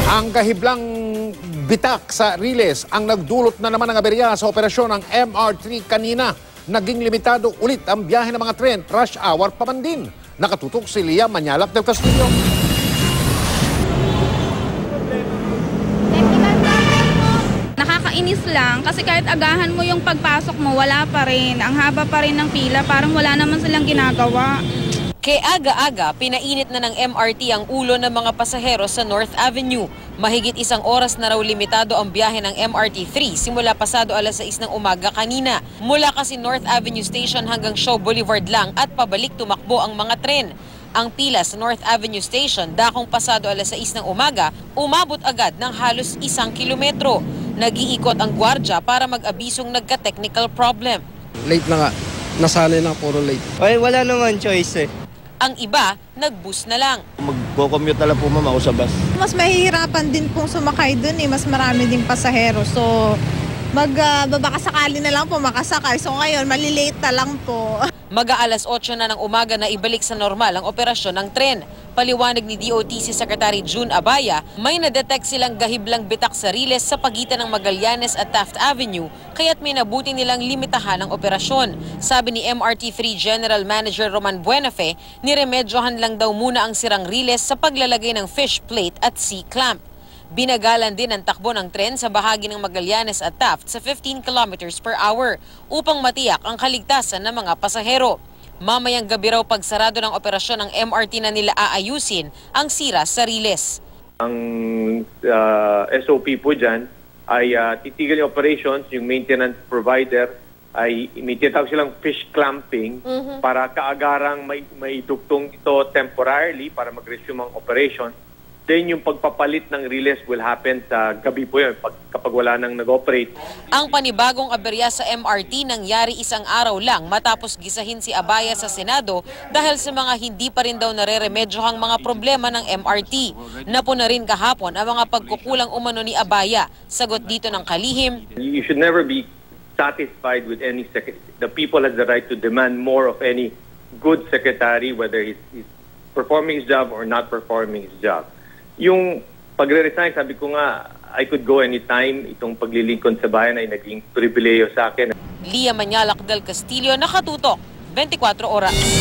Ang kahiblang bitak sa Riles ang nagdulot na naman ng aberya sa operasyon ng MR3 kanina. Naging limitado ulit ang biyahe ng mga tren, rush hour pa man din. Nakatutok si Lia Manyalak del Castillo. Nakakainis lang kasi kahit agahan mo yung pagpasok mo, wala pa rin. Ang haba pa rin ng pila, parang wala naman silang ginagawa. Kaya aga-aga, pinainit na ng MRT ang ulo ng mga pasahero sa North Avenue. Mahigit 1 oras na raw limitado ang biyahe ng MRT3 simula pasado alas 6 ng umaga kanina. Mula kasi North Avenue Station hanggang Shaw Boulevard lang at pabalik tumakbo ang mga tren. Ang pila sa North Avenue Station dakong pasado alas 6 ng umaga, umabot agad ng halos 1 kilometro. Nag-iikot ang gwardya para mag-abisong nagka-technical problem. Late na nga. Nasanay lang, puro late. Ay, wala naman choice eh. Ang iba, nag-bus na lang. Magko-commute na lang po ma'am ako sa bus. Mas mahihirapan din pong sumakay dun eh. Mas marami ding pasahero. So, baka sakali na lang po makasakay. So ngayon, malilate na lang po. Mag-aalas 8 na ng umaga na ibalik sa normal ang operasyon ng tren. Paliwanag ni DOTC Secretary June Abaya, may na-detect silang gahiblang bitak sa Riles sa pagitan ng Magallanes at Taft Avenue, kaya't may nabuti nilang limitahan ang operasyon. Sabi ni MRT3 General Manager Roman Buenafe, niremedyohan lang daw muna ang sirang Riles sa paglalagay ng fish plate at C-clamp. Binagalan din ang takbo ng tren sa bahagi ng Magallanes at Taft sa 15 kilometers per hour upang matiyak ang kaligtasan ng mga pasahero. Mamayang gabi raw pagsarado ng operasyon ng MRT na nila aayusin ang sira sa Riles. Ang SOP po dyan ay titigil yung operations, yung maintenance provider ay may tinatawag silang fish clamping para kaagarang may duktong ito temporarily para mag-resume ang operation. Then yung pagpapalit ng Riles will happen sa gabi po yun kapag wala nang nag-operate. Ang panibagong aberya sa MRT nangyari 1 araw lang matapos gisahin si Abaya sa Senado dahil sa mga hindi pa rin daw nareremedyohang mga problema ng MRT. Napuna rin kahapon ang mga pagkukulang umano ni Abaya. Sagot dito ng kalihim, You should never be satisfied with any secretary. The people has the right to demand more of any good secretary, whether he's performing his job or not performing his job. Yung pagre-resign, sabi ko nga, I could go anytime. Itong paglilingkod sa bayan ay naging pribileyo sa akin. Lia Manyalak del Castillo, nakatutok, 24 oras.